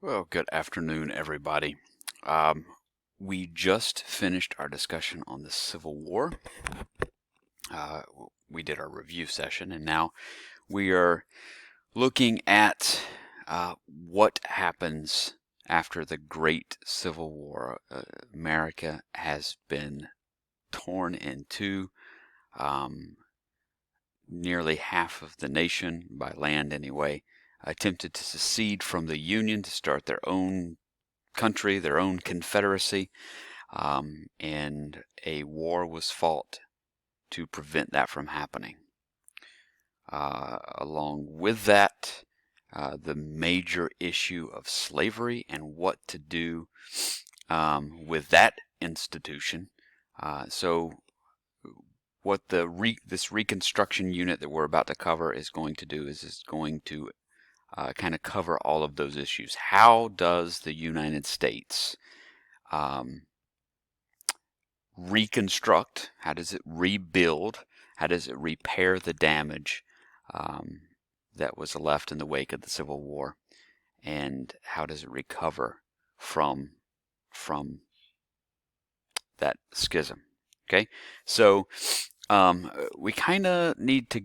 Well, good afternoon, everybody. Um, we just finished our discussion on the Civil War. Uh, we did our review session, and now we are looking at what happens after the Great Civil War. America has been torn in two. Nearly half of the nation, by land anyway, attempted to secede from the Union to start their own country, their own confederacy, and a war was fought to prevent that from happening. Along with that, the major issue of slavery and what to do with that institution. So what this Reconstruction unit that we're about to cover is going to do is going to kind of cover all of those issues. How does the United States reconstruct? How does it rebuild? How does it repair the damage that was left in the wake of the Civil War? And how does it recover from that schism? Okay, so we kind of need to.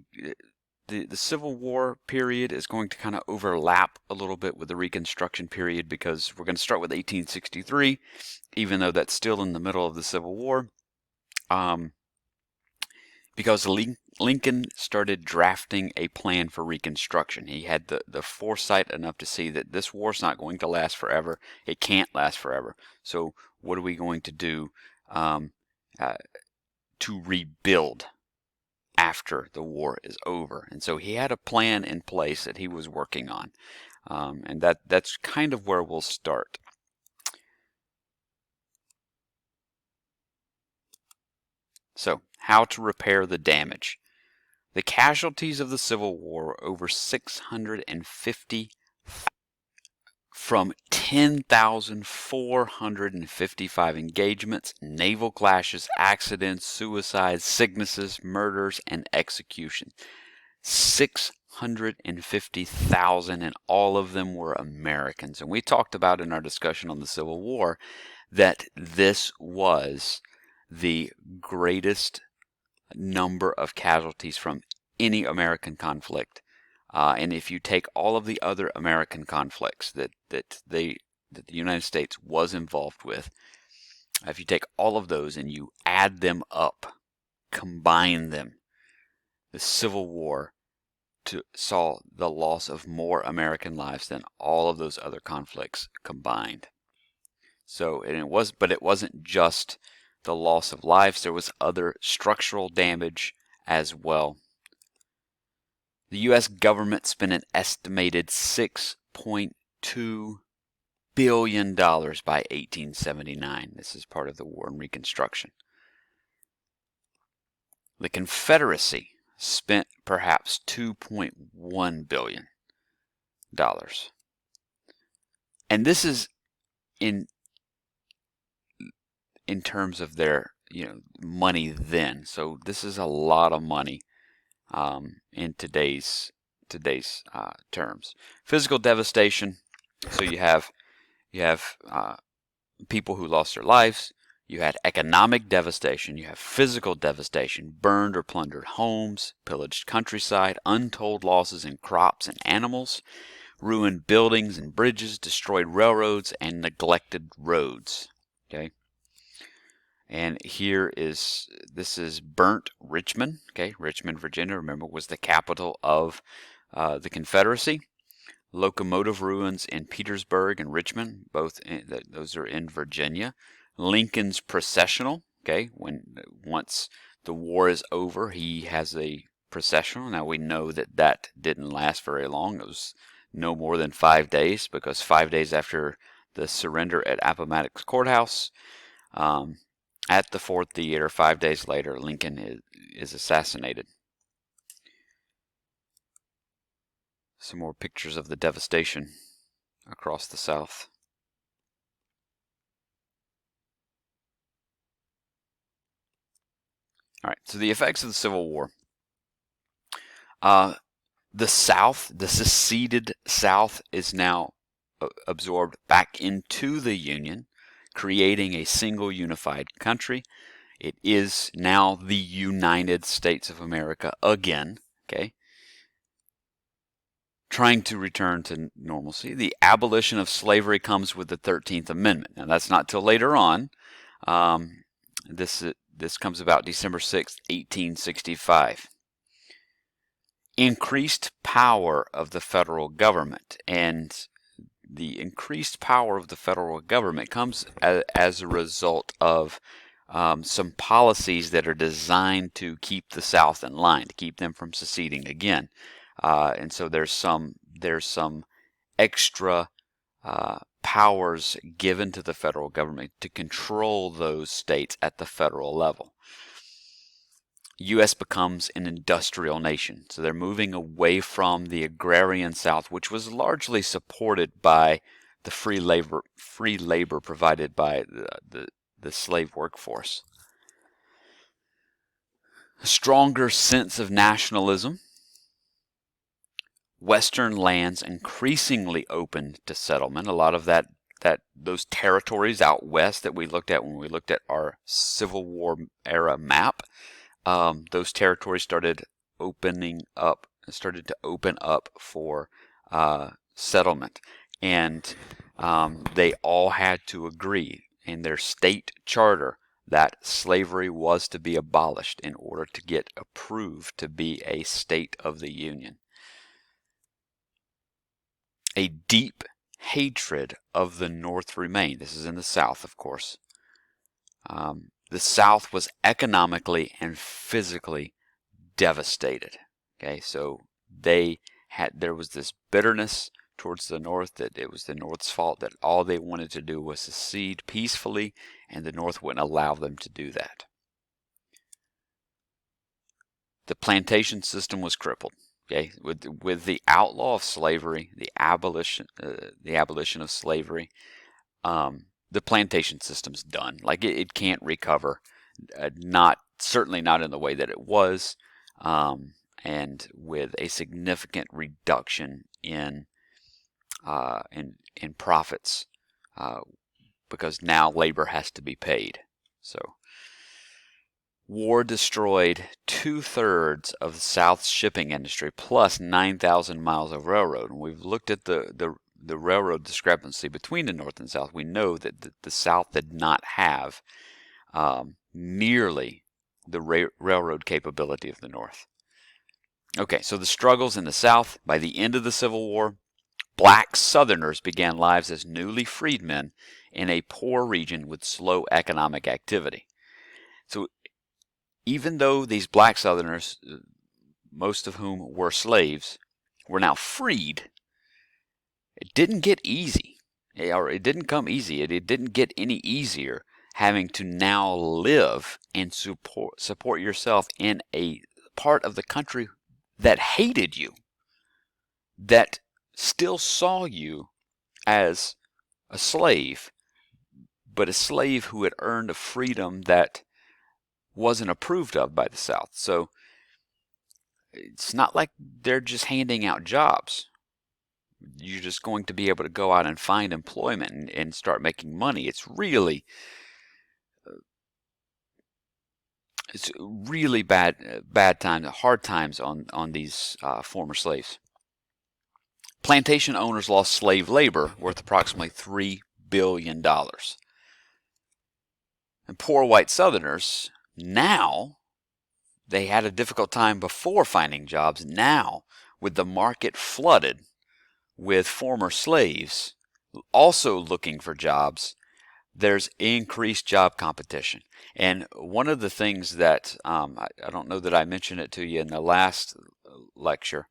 The Civil War period is going to kind of overlap a little bit with the Reconstruction period because we're going to start with 1863, even though that's still in the middle of the Civil War. Because Lincoln started drafting a plan for Reconstruction. He had the foresight enough to see that this war's not going to last forever. It can't last forever. So what are we going to do to rebuild after the war is over? And so he had a plan in place that he was working on. And that's kind of where we'll start. So, how to repair the damage. The casualties of the Civil War were over 650 from 10,455 engagements, naval clashes, accidents, suicides, sicknesses, murders, and executions. 650,000, and all of them were Americans. And we talked about in our discussion on the Civil War that this was the greatest number of casualties from any American conflict. And if you take all of the other American conflicts that the United States was involved with, if you take all of those and you add them up, combine them, the Civil War saw the loss of more American lives than all of those other conflicts combined. So, it wasn't just the loss of lives, there was other structural damage as well. The U.S. government spent an estimated $6.2 billion by 1879. This is part of the War and Reconstruction. The Confederacy spent perhaps $2.1 billion. And this is in terms of their money then. So this is a lot of money in today's terms. Physical devastation. So you have people who lost their lives. You had economic devastation. You have physical devastation, burned or plundered homes, pillaged countryside, untold losses in crops and animals, ruined buildings and bridges, destroyed railroads, and neglected roads. Okay. And this is burnt Richmond. Okay, Richmond, Virginia, remember, was the capital of the Confederacy. Locomotive ruins in Petersburg and Richmond, those are in Virginia. Lincoln's processional. Okay, once the war is over, he has a processional. Now we know that didn't last very long. It was no more than 5 days, because 5 days after the surrender at Appomattox Courthouse, at the Ford Theater, 5 days later, Lincoln is assassinated. Some more pictures of the devastation across the South. All right, so the effects of the Civil War. The South, the seceded South, is now absorbed back into the Union, creating a single unified country. It is now the United States of America again, okay? Trying to return to normalcy. The abolition of slavery comes with the 13th Amendment. Now, that's not till later on. This comes about December 6th, 1865. Increased power of the federal government, and the increased power of the federal government comes as a result of some policies that are designed to keep the South in line, to keep them from seceding again. And so there's some extra powers given to the federal government to control those states at the federal level. U.S. becomes an industrial nation. So they're moving away from the agrarian South, which was largely supported by the free labor provided by the slave workforce. A stronger sense of nationalism. Western lands increasingly open to settlement. A lot of those territories out west that we looked at when we looked at our Civil War era map, those territories started to open up for settlement, and they all had to agree in their state charter that slavery was to be abolished in order to get approved to be a state of the Union. A deep hatred of the North remained. This is in the South, of course. The South was economically and physically devastated. Okay, so there was this bitterness towards the North that it was the North's fault, that all they wanted to do was secede peacefully, and the North wouldn't allow them to do that. The plantation system was crippled. Okay, with the outlaw of slavery, the abolition of slavery, the plantation system's done. Like it can't recover, certainly not in the way that it was, and with a significant reduction in profits, because now labor has to be paid. So. War destroyed 2/3 of the South's shipping industry, plus 9,000 miles of railroad. And we've looked at the railroad discrepancy between the North and South. We know that the South did not have nearly the railroad capability of the North. Okay, so the struggles in the South. By the end of the Civil War, black Southerners began lives as newly freed men in a poor region with slow economic activity. So even though these black Southerners, most of whom were slaves, were now freed, it didn't get easy, or it didn't come easy. It didn't get any easier having to now live and support yourself in a part of the country that hated you, that still saw you as a slave, but a slave who had earned a freedom that wasn't approved of by the South. So it's not like they're just handing out jobs. You're just going to be able to go out and find employment and start making money. It's really bad times, hard times on these former slaves. Plantation owners lost slave labor worth approximately $3 billion. And poor white Southerners, now, they had a difficult time before finding jobs. Now, with the market flooded with former slaves also looking for jobs, there's increased job competition. And one of the things that, I don't know that I mentioned it to you in the last lecture,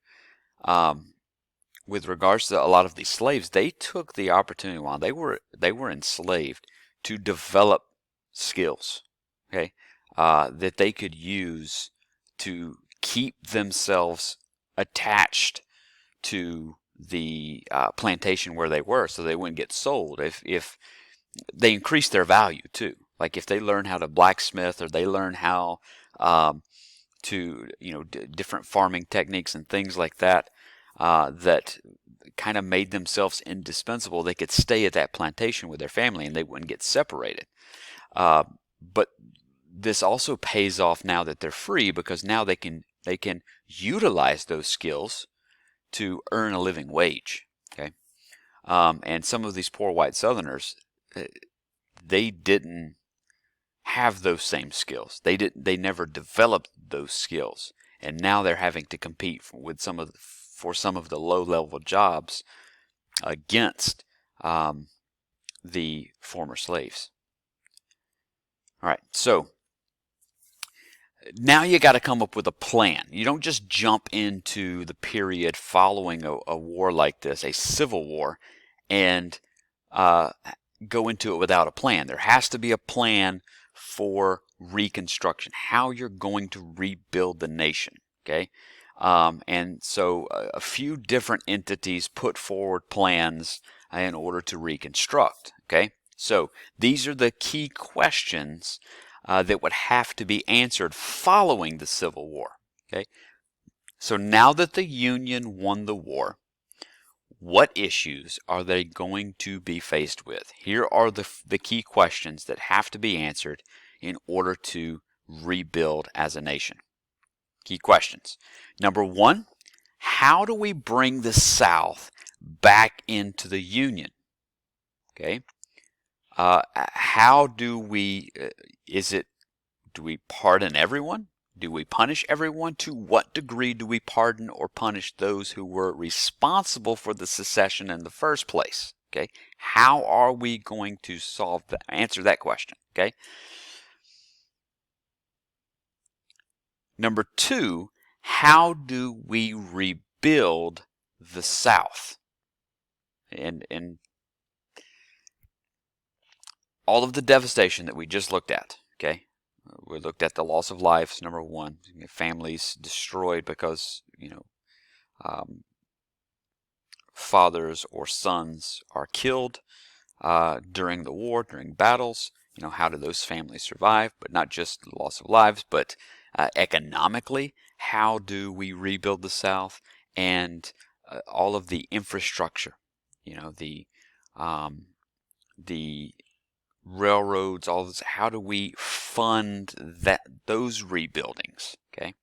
with regards to a lot of these slaves, they took the opportunity while they were enslaved to develop skills, okay, that they could use to keep themselves attached to the plantation where they were, so they wouldn't get sold. If they increased their value too, like if they learn how to blacksmith, or they learn how to different farming techniques and things like that, that kind of made themselves indispensable. They could stay at that plantation with their family and they wouldn't get separated. But this also pays off now that they're free, because now they can utilize those skills to earn a living wage. Okay, and some of these poor white Southerners, they didn't have those same skills. They never developed those skills, and now they're having to compete for some of the low-level jobs against the former slaves. All right, so now you got to come up with a plan. You don't just jump into the period following a war like this, a civil war, and go into it without a plan. There has to be a plan for Reconstruction, how you're going to rebuild the nation. Okay, and so a few different entities put forward plans in order to reconstruct. Okay, so these are the key questions that would have to be answered following the Civil War. Okay, so now that the Union won the war, what issues are they going to be faced with? Here are the key questions that have to be answered in order to rebuild as a nation. Key questions. Number one, how do we bring the South back into the Union? Okay. How do we, do we pardon everyone? Do we punish everyone? To what degree do we pardon or punish those who were responsible for the secession in the first place? Okay. How are we going to answer that question? Okay. Number two, how do we rebuild the South? And all of the devastation that we just looked at, okay? We looked at the loss of lives, number one, families destroyed because, fathers or sons are killed during the war, during battles. How do those families survive? But not just the loss of lives, but economically, how do we rebuild the South? And all of the infrastructure, the railroads, all this. How do we fund those rebuildings? Okay.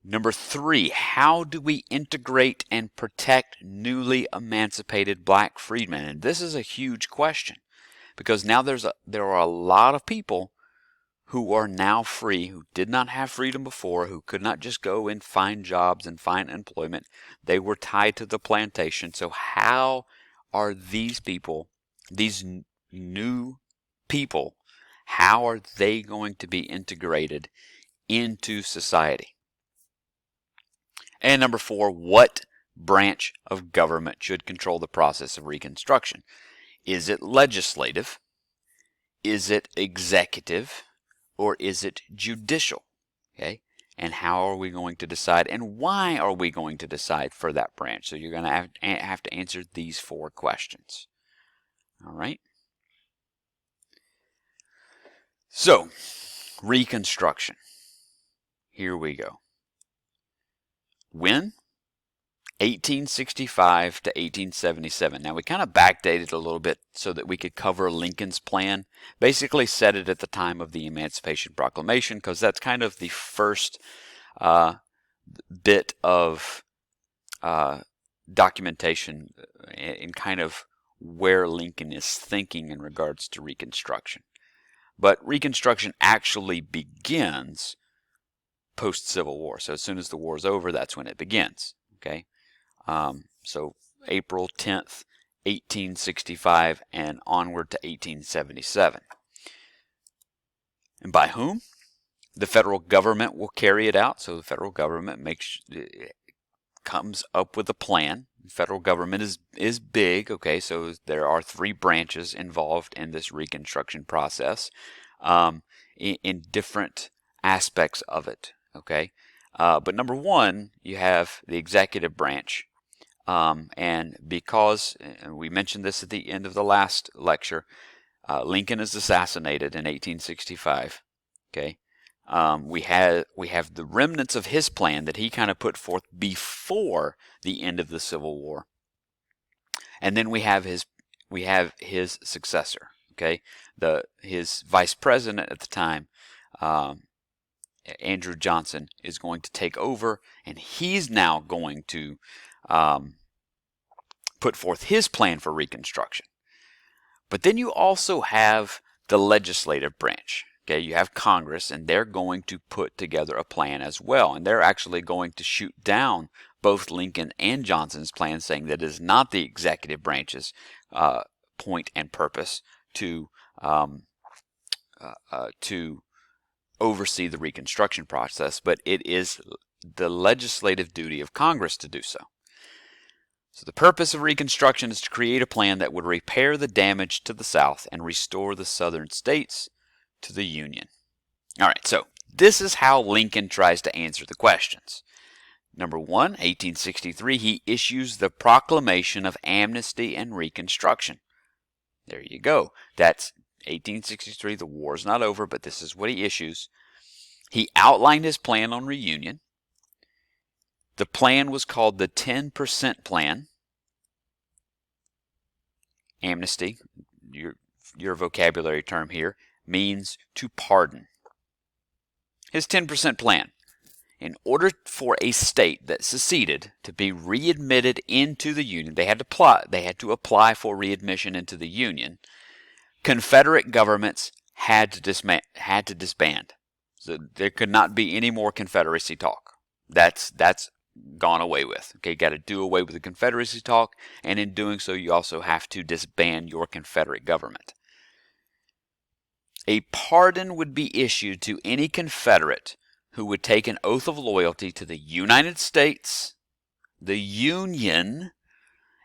Number three, how do we integrate and protect newly emancipated black freedmen? And this is a huge question, because now there are a lot of people who are now free, who did not have freedom before, who could not just go and find jobs and find employment. They were tied to the plantation. So how are these people, these new people, how are they going to be integrated into society? And number four, what branch of government should control the process of Reconstruction? Is it legislative? Is it executive? Or is it judicial? Okay, and how are we going to decide, and why are we going to decide for that branch? So you're going to have to answer these four questions. All right. So, Reconstruction. Here we go. When? 1865 to 1877. Now we kind of backdated a little bit so that we could cover Lincoln's plan. Basically set it at the time of the Emancipation Proclamation, because that's kind of the first bit of documentation in kind of where Lincoln is thinking in regards to Reconstruction. But Reconstruction actually begins post-Civil War. So as soon as the war is over, that's when it begins. Okay. So April 10th, 1865 and onward to 1877. And by whom? The federal government will carry it out. So the federal government comes up with a plan. The federal government is big. Okay, so there are three branches involved in this Reconstruction process in different aspects of it. Okay, but number one, you have the executive branch. And because, and we mentioned this at the end of the last lecture, Lincoln is assassinated in 1865. Okay, we have the remnants of his plan that he kind of put forth before the end of the Civil War. and then we have his successor. Okay, his vice president at the time, Andrew Johnson, is going to take over, and he's now going to put forth his plan for Reconstruction. But then you also have the legislative branch. Okay, you have Congress, and they're going to put together a plan as well, and they're actually going to shoot down both Lincoln and Johnson's plan, saying that it is not the executive branch's point and purpose to oversee the Reconstruction process, but it is the legislative duty of Congress to do so. So the purpose of Reconstruction is to create a plan that would repair the damage to the South and restore the Southern states to the Union. All right, so this is how Lincoln tries to answer the questions. Number 1, 1863, he issues the Proclamation of Amnesty and Reconstruction. There you go. That's 1863. The war's not over, but this is what he issues. He outlined his plan on reunion. The plan was called the 10% Plan. Amnesty, your vocabulary term here, means to pardon. His 10% Plan. In order for a state that seceded to be readmitted into the Union, they had to apply for readmission into the Union. Confederate governments had to disband. So there could not be any more Confederacy talk. That's gone away with. Okay, got to do away with the Confederacy talk, and in doing so, you also have to disband your Confederate government. A pardon would be issued to any Confederate who would take an oath of loyalty to the United States, the Union,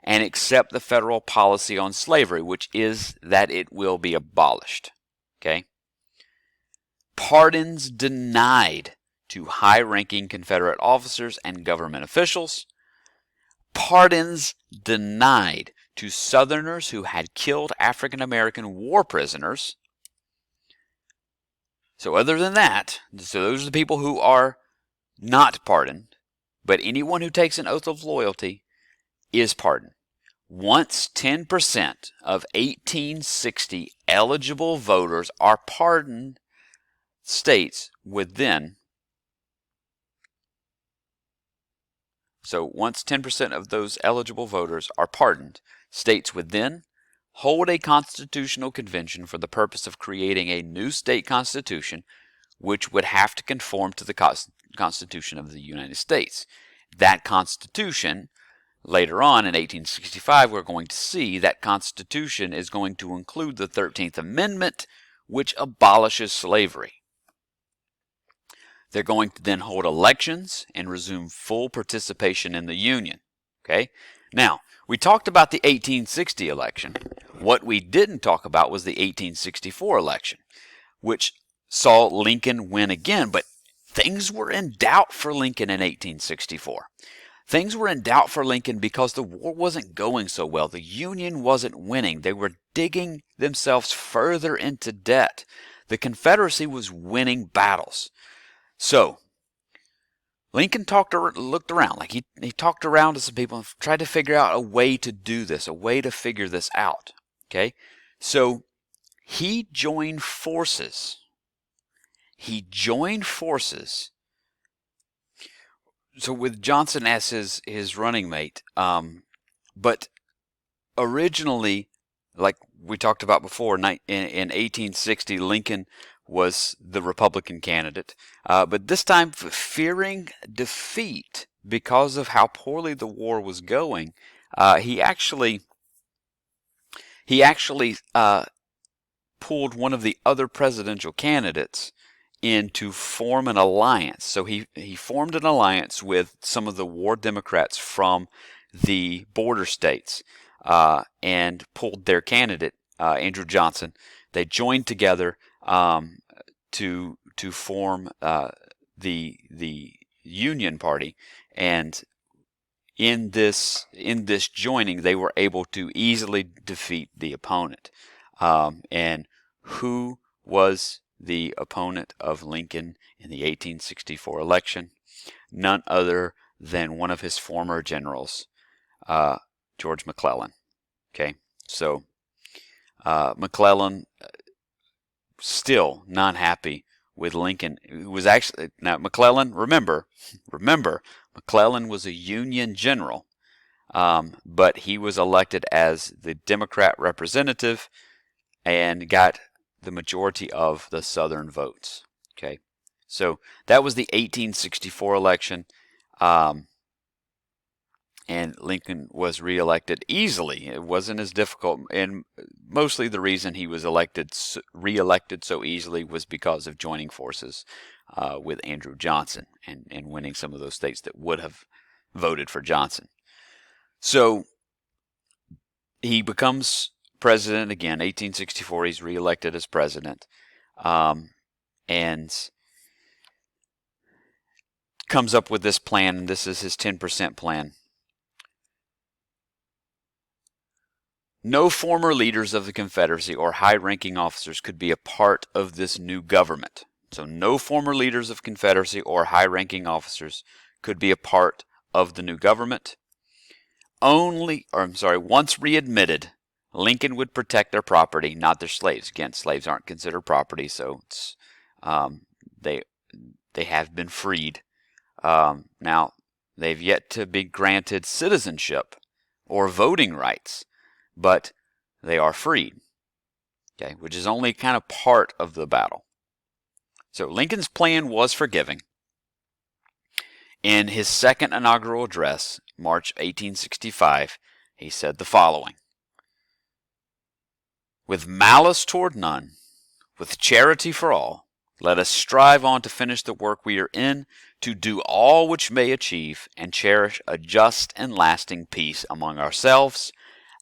and accept the federal policy on slavery, which is that it will be abolished. Okay? Pardons denied to high-ranking Confederate officers and government officials. Pardons denied to Southerners who had killed African-American war prisoners. So other than that, so those are the people who are not pardoned, but anyone who takes an oath of loyalty is pardoned. Once 10% of 1860 eligible voters are pardoned, states would then, once 10% of those eligible voters are pardoned, states would then hold a constitutional convention for the purpose of creating a new state constitution, which would have to conform to the Constitution of the United States. That constitution, later on in 1865, we're going to see that Constitution is going to include the 13th Amendment, which abolishes slavery. They're going to then hold elections and resume full participation in the Union. Okay? Now, we talked about the 1860 election. What we didn't talk about was the 1864 election, which saw Lincoln win again, but things were in doubt for Lincoln in 1864. Things were in doubt for Lincoln because the war wasn't going so well. The Union wasn't winning. They were digging themselves further into debt. The Confederacy was winning battles. So, Lincoln looked around, like he talked around to some people and tried to figure out a way to do this, a way to figure this out. Okay? So, he joined forces. So with Johnson as his running mate, but originally, like we talked about before, in 1860, Lincoln was the Republican candidate, but this time, fearing defeat because of how poorly the war was going, he actually pulled one of the other presidential candidates in to form an alliance. So he formed an alliance with some of the war Democrats from the border states and pulled their candidate, Andrew Johnson. They joined together to form the Union Party, and in this joining, they were able to easily defeat the opponent. And who was the opponent of Lincoln in the 1864 election? None other than one of his former generals, George McClellan. Okay, so McClellan still not happy with Lincoln, who was actually, now McClellan, remember, McClellan was a Union general, but he was elected as the Democrat representative and got the majority of the Southern votes. Okay, so that was the 1864 election, and Lincoln was reelected easily. It wasn't as difficult, and mostly the reason he was reelected so easily was because of joining forces with Andrew Johnson and winning some of those states that would have voted for Johnson. So he becomes president again, 1864. He's reelected as president, and comes up with this plan, and this is his 10% plan. No former leaders of the Confederacy or high-ranking officers could be a part of this new government. So no former leaders of Confederacy or high-ranking officers could be a part of the new government. Once readmitted, Lincoln would protect their property, not their slaves. Again, slaves aren't considered property, so it's, they have been freed. Now, they've yet to be granted citizenship or voting rights, but they are freed, okay, which is only kind of part of the battle. So Lincoln's plan was forgiving. In his second inaugural address, March 1865, he said the following: "With malice toward none, with charity for all, let us strive on to finish the work we are in, to do all which may achieve and cherish a just and lasting peace among ourselves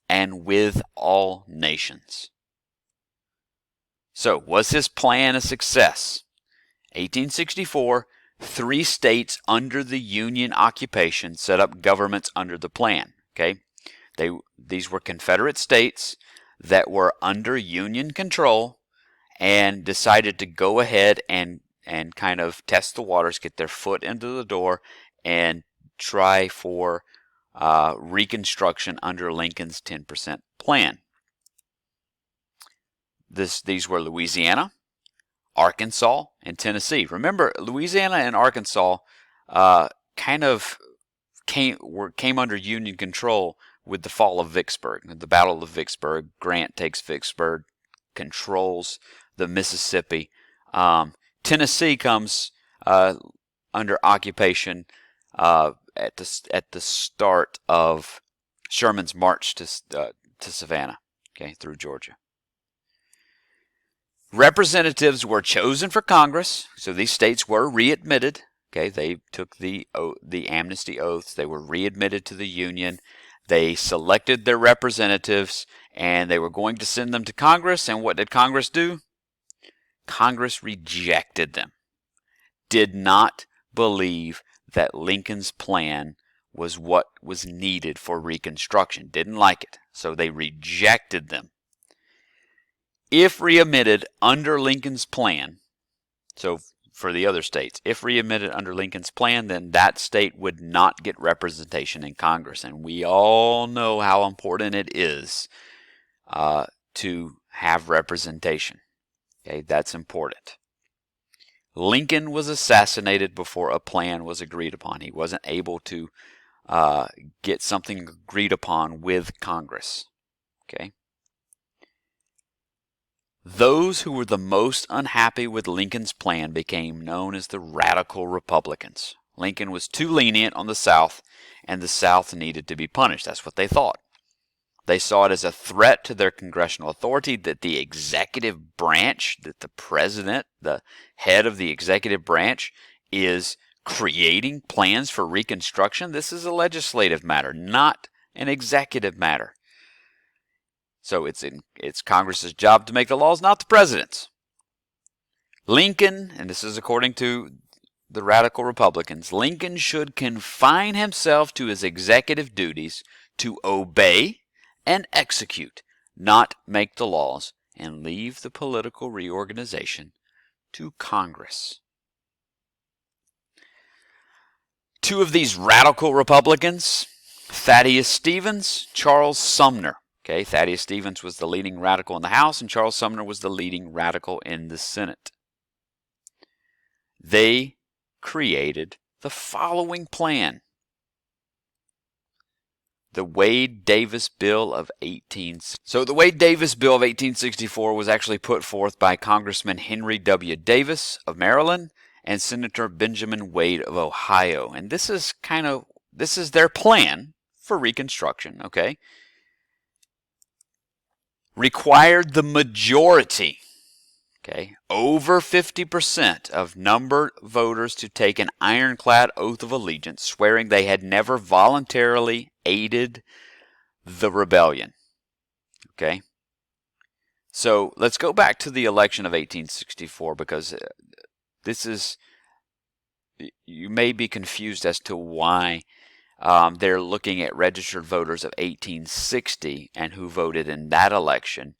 and with all nations." So, was his plan a success? 1864, 3 states under the Union occupation set up governments under the plan. Okay, these were Confederate states that were under Union control and decided to go ahead and kind of test the waters, get their foot into the door, and try for Reconstruction under Lincoln's 10% plan. These were Louisiana, Arkansas, and Tennessee. Remember, Louisiana and Arkansas kind of came under Union control with the fall of Vicksburg, the Battle of Vicksburg. Grant takes Vicksburg, controls the Mississippi. Tennessee comes under occupation at the start of Sherman's march to Savannah, okay, through Georgia. Representatives were chosen for Congress, so these states were readmitted. Okay, they took the amnesty oaths. They were readmitted to the Union. They selected their representatives, and they were going to send them to Congress. And what did Congress do? Congress rejected them. Did not believe that Lincoln's plan was what was needed for Reconstruction. Didn't like it, so they rejected them. If readmitted under Lincoln's plan, so for the other states, if readmitted under Lincoln's plan, then that state would not get representation in Congress. And we all know how important it is to have representation. Okay, that's important. Lincoln was assassinated before a plan was agreed upon. He wasn't able to get something agreed upon with Congress. Okay. Those who were the most unhappy with Lincoln's plan became known as the Radical Republicans. Lincoln was too lenient on the South, and the South needed to be punished. That's what they thought. They saw it as a threat to their congressional authority that the executive branch, that the president, the head of the executive branch, is creating plans for Reconstruction. This is a legislative matter, not an executive matter. So it's Congress's job to make the laws, not the president's. Lincoln, and this is according to the Radical Republicans, Lincoln should confine himself to his executive duties to obey and execute, not make the laws, and leave the political reorganization to Congress. 2 of these radical Republicans, Thaddeus Stevens, Charles Sumner, Okay, Thaddeus Stevens was the leading radical in the House, and Charles Sumner was the leading radical in the Senate. They created the following plan. The Wade-Davis Bill of 1864 was actually put forth by Congressman Henry W. Davis of Maryland and Senator Benjamin Wade of Ohio. And this is their plan for Reconstruction, okay? Required the majority, okay, over 50% of numbered voters to take an ironclad oath of allegiance, swearing they had never voluntarily aided the rebellion. Okay? So let's go back to the election of 1864, because you may be confused as to why they're looking at registered voters of 1860 and who voted in that election.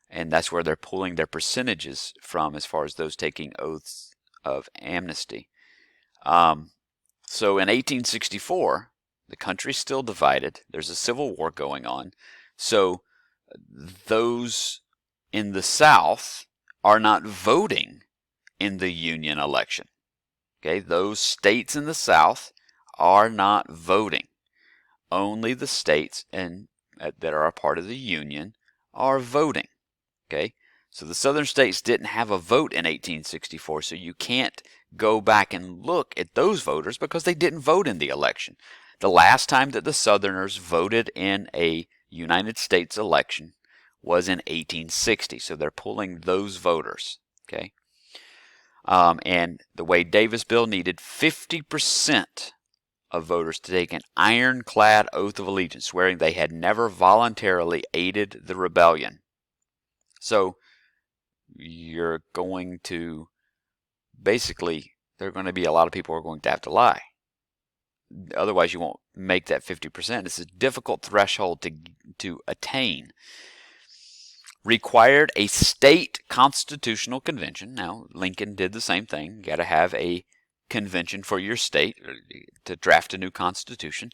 And that's where they're pulling their percentages from as far as those taking oaths of amnesty. So in 1864, the country's still divided. There's a civil war going on. So those in the South are not voting in the Union election. Okay, those states in the South are not voting. Only the states that are a part of the Union are voting. Okay, so the Southern states didn't have a vote in 1864, so you can't go back and look at those voters because they didn't vote in the election. The last time that the Southerners voted in a United States election was in 1860, so they're pulling those voters. Okay, and the Wade-Davis bill needed 50% of voters to take an ironclad oath of allegiance, swearing they had never voluntarily aided the rebellion. So you're going to, basically, there are going to be a lot of people who are going to have to lie. Otherwise, you won't make that 50%. It's a difficult threshold to attain. Required a state constitutional convention. Now, Lincoln did the same thing. You got to have a convention for your state to draft a new constitution.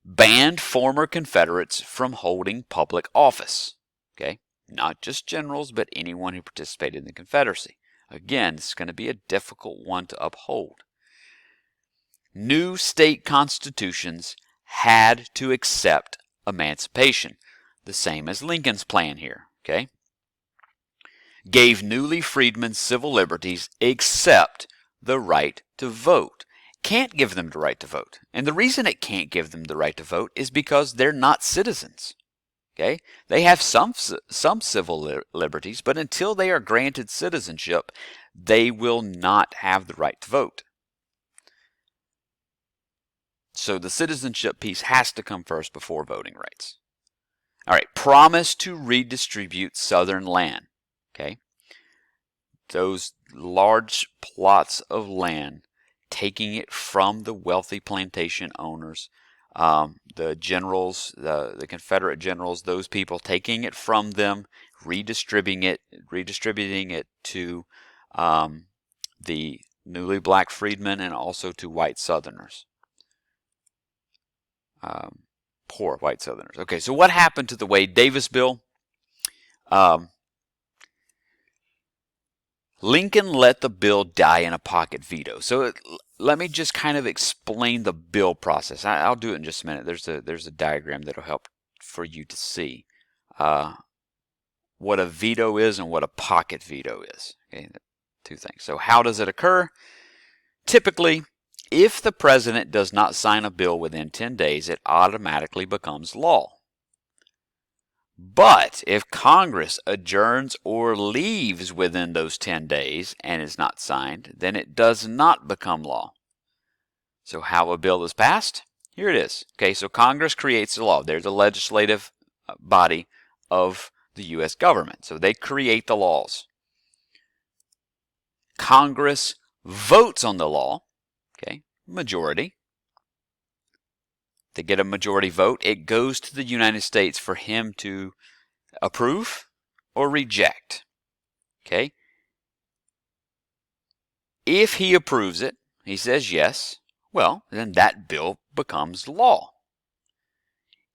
Banned former Confederates from holding public office. Okay? Not just generals, but anyone who participated in the Confederacy. Again, it's going to be a difficult one to uphold. New state constitutions had to accept emancipation, the same as Lincoln's plan here. Okay? Gave newly freedmen civil liberties except the right to vote. Can't give them the right to vote. And the reason it can't give them the right to vote is because they're not citizens. Okay? They have some civil liberties, but until they are granted citizenship, they will not have the right to vote. So the citizenship piece has to come first before voting rights. All right, promise to redistribute Southern land. Okay? Those large plots of land, taking it from the wealthy plantation owners, the generals, the Confederate generals, those people taking it from them, redistributing it to the newly black freedmen and also to white Southerners. Poor white Southerners. Okay, so what happened to the Wade-Davis bill? Lincoln let the bill die in a pocket veto. So let me just kind of explain the bill process. I'll do it in just a minute. There's a diagram that'll help for you to see what a veto is and what a pocket veto is. Okay, two things. So how does it occur? Typically, if the president does not sign a bill within 10 days, it automatically becomes law. But if Congress adjourns or leaves within those 10 days and is not signed, then it does not become law. So how a bill is passed? Here it is. Okay, so Congress creates the law. They're the legislative body of the U.S. government. So they create the laws. Congress votes on the law. Okay, majority. They get a majority vote. It goes to the United States for him to approve or reject. Okay? If he approves it, he says yes, well, then that bill becomes law.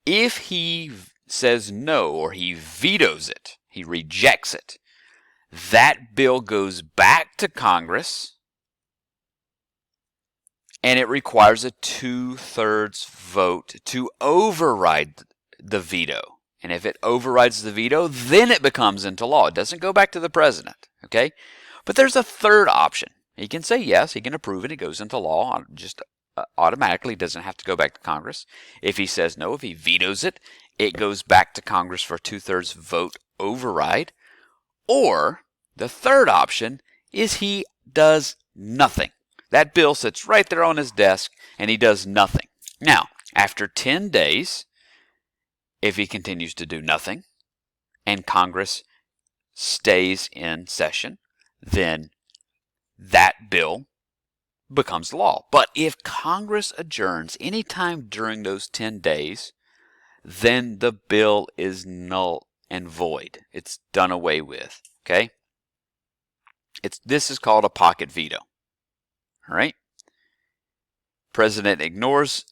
If he says no, or he vetoes it, he rejects it, that bill goes back to Congress, and it requires a 2/3 vote to override the veto. And if it overrides the veto, then it becomes into law. It doesn't go back to the president, okay? But there's a third option. He can say yes, he can approve it, it goes into law, just automatically, doesn't have to go back to Congress. If he says no, if he vetoes it, it goes back to Congress for a 2/3 vote override. Or the third option is he does nothing. That bill sits right there on his desk and he does nothing. Now, after 10 days, if he continues to do nothing and Congress stays in session, then that bill becomes law. But if Congress adjourns anytime during those 10 days, then the bill is null and void. It's done away with. Okay? This is called a pocket veto. All right? President ignores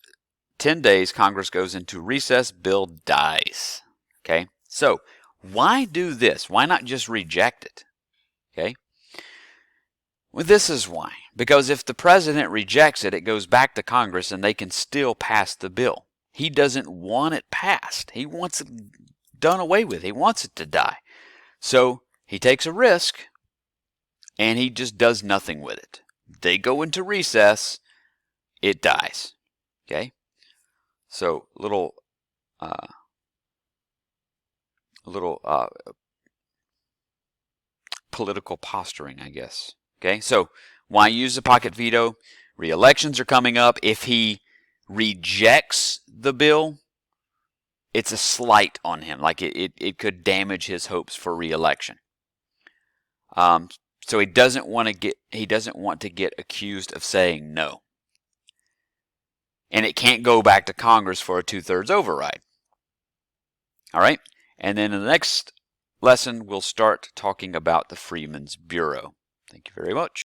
10 days, Congress goes into recess, bill dies. Okay? So, why do this? Why not just reject it? Okay? Well, this is why. Because if the president rejects it, it goes back to Congress and they can still pass the bill. He doesn't want it passed. He wants it done away with. He wants it to die. So he takes a risk and he just does nothing with it. They go into recess, it dies. Okay? So little political posturing, I guess. Okay, so why use the pocket veto? Re-elections are coming up. If he rejects the bill, it's a slight on him. Like it could damage his hopes for re-election. So he doesn't want to get accused of saying no. And it can't go back to Congress for a 2/3 override. All right? And then in the next lesson, we'll start talking about the Freedmen's Bureau. Thank you very much.